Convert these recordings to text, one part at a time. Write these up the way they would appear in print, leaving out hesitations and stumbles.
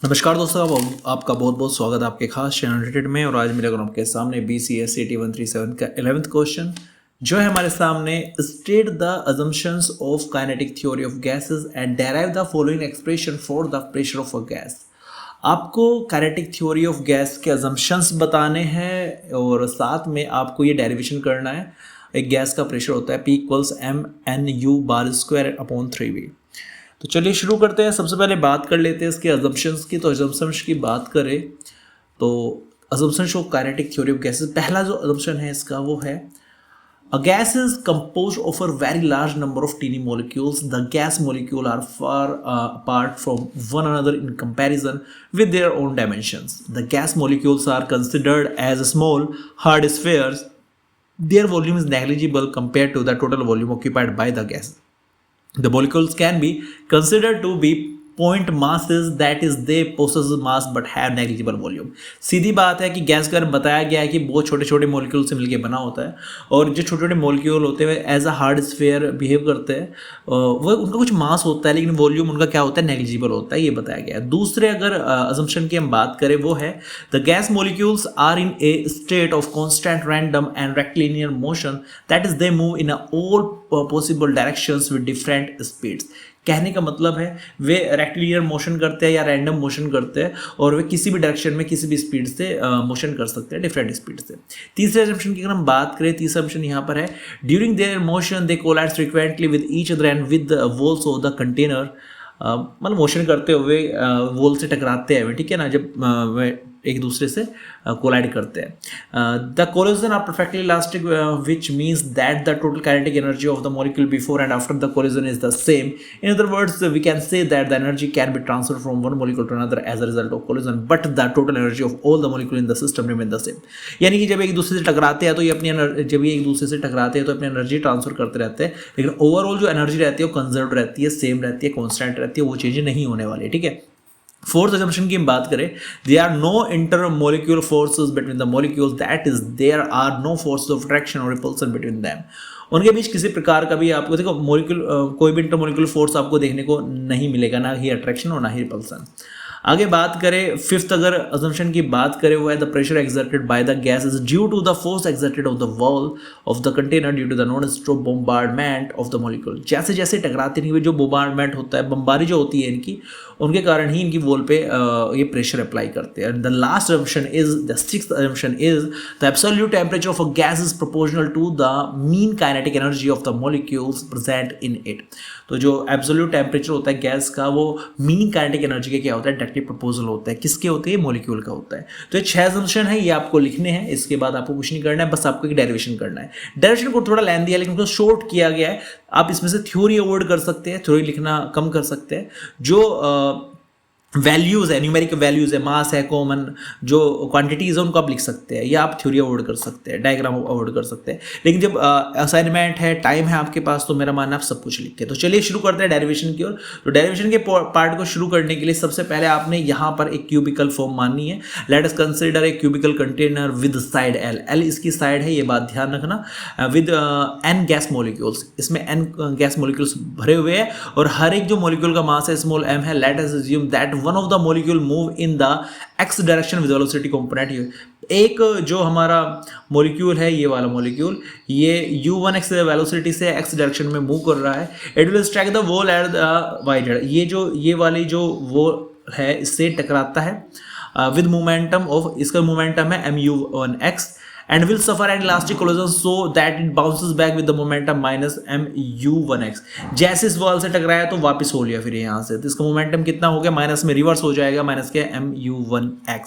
नमस्कार दोस्तों, आपका बहुत बहुत स्वागत है आपके खास चैनल रिलेटेड में। और आज मेरे को आपके सामने BCS 137 का 11th क्वेश्चन जो है हमारे सामने। State the assumptions of kinetic theory of gases and derive the following expression for the pressure of a gas. आपको काइनेटिक थ्योरी ऑफ गैस के अजम्पशंस बताने हैं और साथ में आपको ये डेरिवेशन करना है। एक गैस का प्रेशर होता है P=mNu/2/3V। तो चलिए शुरू करते हैं। सबसे पहले बात कर लेते हैं इसके अजम्पशंस की। तो अजम्पशंस की बात करें तो assumptions of kinetic theory of gases, पहला जो अजम्पशन है इसका वो है a gas is composed of a very large number of tiny molecules. The gas molecule are far apart from one another in comparison with their own dimensions. The gas molecules are considered as small hard spheres. Their volume is negligible compared to the total volume occupied by the gas. The molecules can be considered to be point masses, that is they possess mass but have negligible volume. सीधी बात है कि gas का बताया गया है कि बहुत छोटे छोटे मॉलिक्यूल से मिलकर बना होता है और जो छोटे छोटे मॉलिक्यूल होते हैं as a hard sphere behave करते हैं। वो उनका कुछ मास होता है लेकिन वॉल्यूम उनका क्या होता है, नेग्लिजिबल होता है, ये बताया गया है। दूसरे अगर अजम्पशन की हम बात करें वो है the gas molecules are in a state of constant random and rectilinear motion, that is they move in all possible directions with different speeds. कहने का मतलब है वे रेक्टिलिनियर मोशन करते हैं या रैंडम मोशन करते हैं और वे किसी भी डायरेक्शन में किसी भी स्पीड से मोशन कर सकते हैं, डिफरेंट स्पीड से। तीसरे असम्पशन की अगर हम बात करें, तीसरा असम्पशन यहाँ पर है during their motion they collide frequently with each other and with the walls of the container. मतलब मोशन करते हुए वॉल से टकराते हैं, ठीक है ना, जब वे एक दूसरे से कोलाइड करते हैं। The collision are perfectly elastic which means that the total kinetic energy of the molecule before and after the collision is the same. In other words we can say that the energy can be transfer from one molecule to another as a result of collision but the total energy of all the molecule in the system remain the same. यानी कि जब एक दूसरे से टकराते हैं तो ये अपनी जब ये एक दूसरे से टकराते हैं तो अपनी एनर्जी ट्रांसफर करते रहते हैं, लेकिन ओवरऑल जो एनर्जी रहती है वो कंजर्व रहती है, सेम रहती है, कॉन्स्टेंट रहती है, वो चेंज नहीं होने वाली है, ठीक है। फोर्थ असम्पशन की हम बात करें, there are no inter molecule forces between the molecules, that is there are no forces of attraction और रिपल्सन बिटवीन देम. उनके बीच किसी प्रकार का भी आपको देखो मॉलिक्यूल कोई भी इंटर मॉलिक्यूल फोर्स आपको देखने को नहीं मिलेगा, ना ही अट्रैक्शन और ना ही रिपल्सन. आगे बात करें फिफ्थ अगर असम्पशन की बात करें वो है the pressure exerted by the gas is due to the force exerted of the wall of the container due to the non stop bombardment of the molecule. जैसे जैसे टकराते नहीं हुए जो बोम्बार्डमेंट होता है, बमबारी जो होती है इनकी, उनके कारण ही इनकी वॉल पे ये प्रेशर अप्लाई करते हैं. The last assumption is the sixth assumption is the absolute temperature of a gas is proportional to the mean kinetic energy of the molecules present in it. तो जो एब्सोल्यूट टेम्परेचर होता है gas का वो mean kinetic energy के क्या होता है, डायरेक्टली प्रोपोर्शनल होता है. किसके होते हैं, मॉलिक्यूल का होता है. तो ये 6 असम्पशन है, ये आपको लिखने हैं. इसके बाद आपको कुछ नहीं करना है, बस आपको एक डेरिवेशन करना है. डेरिवेशन को थोड़ा लेंथी है लेकिन उसको शॉर्ट किया गया है. आप इसमें से थ्योरी अवॉइड कर सकते हैं, थ्योरी लिखना कम कर सकते हैं. जो वैल्यूज है, न्यूमेरिक वैल्यूज है, मास है, कॉमन जो क्वांटिटीज है उनको आप लिख सकते हैं या आप थ्योरी अवॉइड कर सकते हैं, डायग्राम अवॉइड कर सकते हैं. लेकिन जब असाइनमेंट है, टाइम है आपके पास, तो मेरा मानना आप सब कुछ लिख के. तो चलिए शुरू करते हैं डेरिवेशन की ओर. तो डेरिवेशन के पार्ट को शुरू करने के लिए सबसे पहले आपने यहाँ पर एक क्यूबिकल फॉर्म माननी है. Let us consider a cubical container with side L. L इसकी साइड है, ये बात ध्यान रखना. विद एन गैस मॉलिक्यूल्स, इसमें एन गैस मॉलिक्यूल्स भरे हुए हैं और हर एक जो मॉलिक्यूल का मास है स्मॉल m है. Let us assume that one of the molecule move in the x direction with velocity component. एक जो हमारा मॉलिक्यूल है, ये वाला मॉलिक्यूल, ये u1x वेलोसिटी से x डायरेक्शन में मूव कर रहा है. It will strike the wall at the y direction. ये वाली जो वो है इससे टकराता है विद मोमेंटम ऑफ, इसका मोमेंटम है mu1x and will suffer an elastic collision so that it bounces back with the momentum minus mu1x. जैसे इस वॉल से टकराया तो वापस हो लिया फिर यहाँ से, तो इसका मोमेंटम कितना हो गया, माइनस में रिवर्स हो जाएगा, माइनस के mu1x.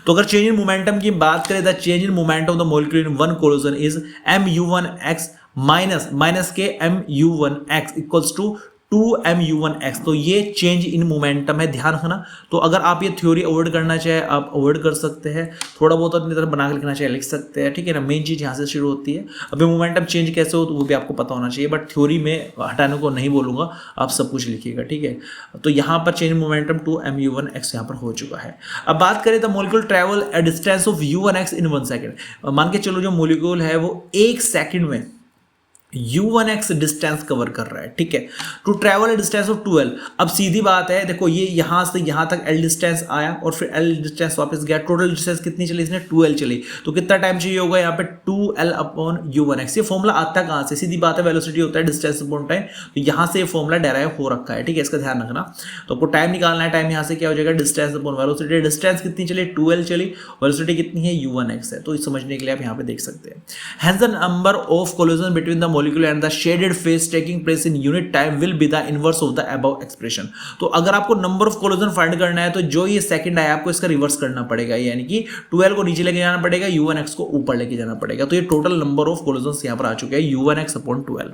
तो अगर चेंज इन मोमेंटम की बात करें, the change in momentum of the molecule in one collision is mu1x minus के mu1x इक्वल्स टू 2mu1x. तो ये चेंज इन मोमेंटम है, ध्यान रखना. तो अगर आप ये थ्योरी अवॉइड करना चाहे आप अवॉइड कर सकते हैं, थोड़ा बहुत अपनी तरफ बना के लिखना चाहे लिख सकते हैं, ठीक है ना. मेन चीज़ यहाँ से शुरू होती है. अभी मोमेंटम चेंज कैसे हो तो वो भी आपको पता होना चाहिए, बट थ्योरी में हटाने को नहीं बोलूँगा, आप सब कुछ लिखिएगा, ठीक है. तो यहाँ पर चेंज मोमेंटम 2mu1x यहाँ पर हो चुका है. अब बात करें the molecule travel a distance of u1x in 1 second. मान के चलो जो मॉलिक्यूल है वो 1 सेकेंड में u1x डिस्टेंस कवर कर रहा है, ठीक है, to travel a distance of 2l। अब सीधी बात है, देखो ये यहां से यहां तक l डिस्टेंस आया और फिर l डिस्टेंस वापस गया, टोटल डिस्टेंस कितनी चली इसने 2l चली, तो कितना टाइम चाहिए होगा यहाँ पे 2l अपॉन u1x। ये फॉर्मूला आता कहां से, सीधी बात है वेलोसिटी होता है डिस्टेंस अपॉन टाइम, तो यहां से ये फॉर्मूला डेराइव हो रखा है, ठीक है, इसका ध्यान रखना। तो आपको टाइम निकालना है, टाइम यहां से क्या हो जाएगा डिस्टेंस अपॉन वेलोसिटी, डिस्टेंस कितनी चली 2l चली, वेलोसिटी कितनी है u1x है, तो समझने के लिए आप यहाँ पे देख सकते हैं। Hence the number of collision between the molecule and the shaded phase taking place in unit time will be the inverse of the above expression। तो अगर आपको नंबर ऑफ कोलिजन फाइंड करना है तो जो ये सेकंड है आपको इसका रिवर्स करना पड़ेगा, यानी कि 2l को नीचे लेके जाना पड़ेगा, u1x को ऊपर लेके जाना पड़ेगा। तो ये टोटल नंबर ऑफ कोलिजन्स यहाँ पर आ चुके हैं u1x अपॉन 2l।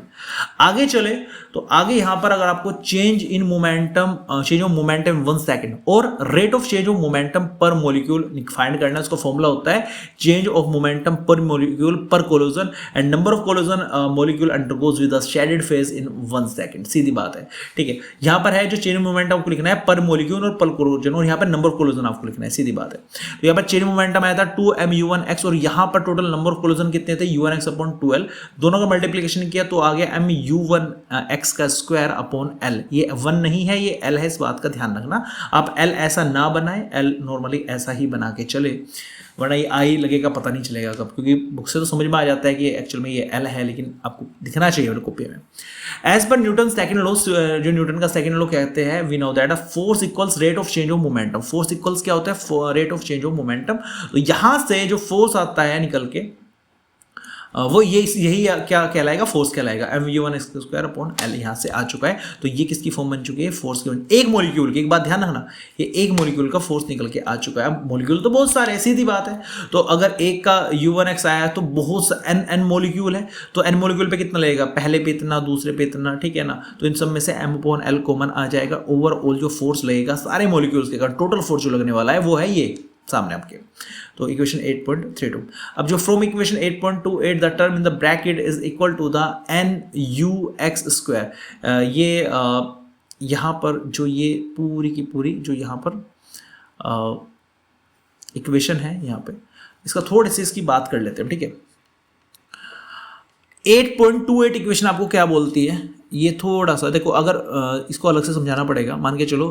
आगे चले तो आगे यहाँ पर अगर आपको change in momentum, change of momentum 1 second और rate of change of momentum per molecule find करना है, उसका फॉर्मूला होता है change of momentum per molecule per collision and number of collision molecule undergoes with shaded phase in 1 second. सीधी बात है, ठीक है, यहां पर है जो चेन मोमेंटम आपको लिखना है पर मॉलिक्यूल और पर कोलिजन, और यहां पर नंबर ऑफ कोलिजन आपको लिखना है, सीधी बात है। तो यहां पर चेन मोमेंटम आया था 2mu1x और यहां पर टोटल नंबर ऑफ कोलिजन कितने थे u1x अपॉन 2l, दोनों का मल्टीप्लिकेशन किया तो आ गया mu1x का स्क्वायर अपॉन l। ये 1 नहीं है, ये l है, इस बात का ध्यान रखना। आप l ऐसा ना बनाए, l नॉर्मली ऐसा ही बना के चले, वरना ये आई लगेगा पता नहीं चलेगा कब, क्योंकि बुक से तो समझ में आ जाता है कि एक्चुअल में ये एल है, लेकिन आपको दिखना चाहिए कॉपी में। As per Newton second law, जो न्यूटन का सेकंड लॉ कहते हैं, we know that force equals rate of change of momentum. Force equals क्या होता है rate of change of momentum. तो यहां से जो फोर्स आता है निकल के वो यही क्या कहलाएगा, फोर्स कहलाएगा, mu1x स्क्वायर अपॉन l यहाँ से आ चुका है। तो ये किसकी फॉर्म बन चुकी है, फोर्स की। एक मॉलिक्यूल की, एक बात ध्यान रखना, ये एक मॉलिक्यूल का फोर्स निकल के आ चुका है। मॉलिक्यूल तो बहुत सारे, सीधी बात है। तो अगर एक का u1x आया तो बहुत n मॉलिक्यूल है, तो n मॉलिक्यूल पे कितना लगेगा, पहले पे इतना, दूसरे पे इतना, ठीक है ना। तो इन सब में से m अपॉन l कॉमन आ जाएगा। ओवरऑल जो फोर्स लगेगा सारे मॉलिक्यूल्स के, टोटल फोर्स जो लगने वाला है वो है ये सामने आपके। तो इक्वेशन 8.32। अब जो from equation 8.28 the term in the bracket is equal to the NUX square, ये यहाँ पर जो ये पूरी की पूरी जो यहाँ पर इक्वेशन है, यहाँ पे इसका थोड़े से इसकी बात कर लेते हैं, ठीक है। 8.28 इक्वेशन आपको क्या बोलती है, ये थोड़ा सा देखो, अगर इसको अलग से समझाना पड़ेगा। मान के चलो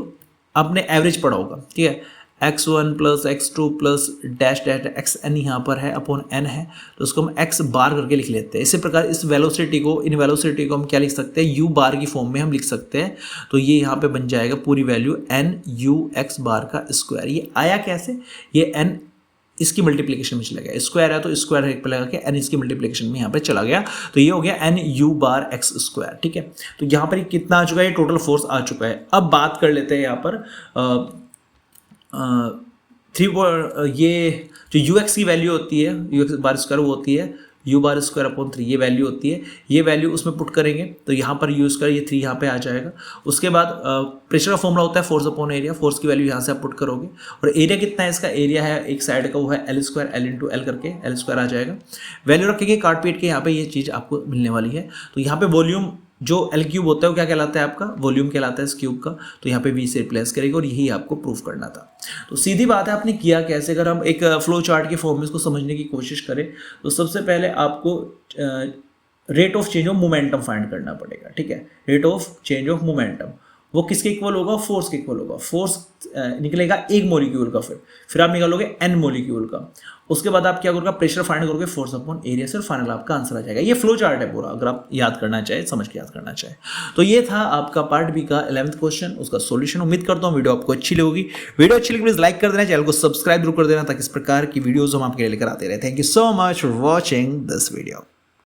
आपने एवरेज पढ़ा होगा, ठीक है, x1 plus x2 plus dash dash xn यहाँ पर है अपॉन n है, तो उसको हम x बार करके लिख लेते हैं। इसी प्रकार इस वेलोसिटी को, इन वेलोसिटी को हम क्या लिख सकते हैं, u बार की फॉर्म में हम लिख सकते हैं। तो ये यहाँ पे बन जाएगा पूरी वैल्यू NUX बार का स्क्वायर। ये आया कैसे, ये n इसकी मल्टीप्लिकेशन में चला गया, स्क्वायर है तो स्क्वायर पे लगा के n इसकी मल्टीप्लिकेशन में यहाँ पे चला गया, तो ये हो गया NU बार x स्क्वायर, ठीक है। तो यहाँ पर कितना आ चुका है, टोटल फोर्स आ चुका है। अब बात कर लेते हैं यहाँ पर ये जो UX की वैल्यू होती है, UX बार स्क्वायर वो होती है U बार स्क्वायर अपॉन 3, ये वैल्यू होती है। ये वैल्यू उसमें पुट करेंगे तो यहाँ पर U स्क्वायर, ये 3 यहाँ पे आ जाएगा। उसके बाद प्रेशर का फॉर्मूला होता है फोर्स अपॉन एरिया, फोर्स की वैल्यू यहाँ से आप पुट करोगे। और एरिया कितना है, इसका एरिया है एक साइड का, वो है L square, L into L करके L स्क्वायर आ जाएगा। वैल्यू रखेंगे काट पीट के, यहाँ पे ये चीज़ आपको मिलने वाली है। तो यहाँ पे वॉल्यूम जो L क्यूब होता है वो क्या कहलाता है, आपका वॉल्यूम कहलाता है इस क्यूब का। तो यहाँ पे V से रिप्लेस करेगा और यही आपको प्रूफ करना था। तो सीधी बात है, आपने किया कैसे। अगर हम एक फ्लो चार्ट के फॉर्म में इसको समझने की कोशिश करें तो सबसे पहले आपको rate of change of momentum find करना पड़ेगा, ठीक है। Rate of change of momentum वो किसके इक्वल होगा, फोर्स के इक्वल होगा। फोर्स निकलेगा एक मॉलिक्यूल का, फिर आप निकालोगे n मॉलिक्यूल का। उसके बाद आप क्या करोगे, प्रेशर फाइंड करोगे फोर्स अपॉन एरिया से, फाइनल आपका आंसर आ जाएगा। ये फ्लो चार्ट है पूरा, अगर आप याद करना चाहे, समझ के याद करना चाहे। तो ये था आपका पार्ट बी का 11th क्वेश्चन, उसका सॉल्यूशन। उम्मीद करता हूँ वीडियो आपको अच्छी लगेगी। वीडियो अच्छी लगी प्लीज लाइक कर देना, चैनल को सब्सक्राइब जरूर कर देना ताकि इस प्रकार की वीडियोज हम आपके लिए लेकर आते रहे। Thank you so much for watching this video.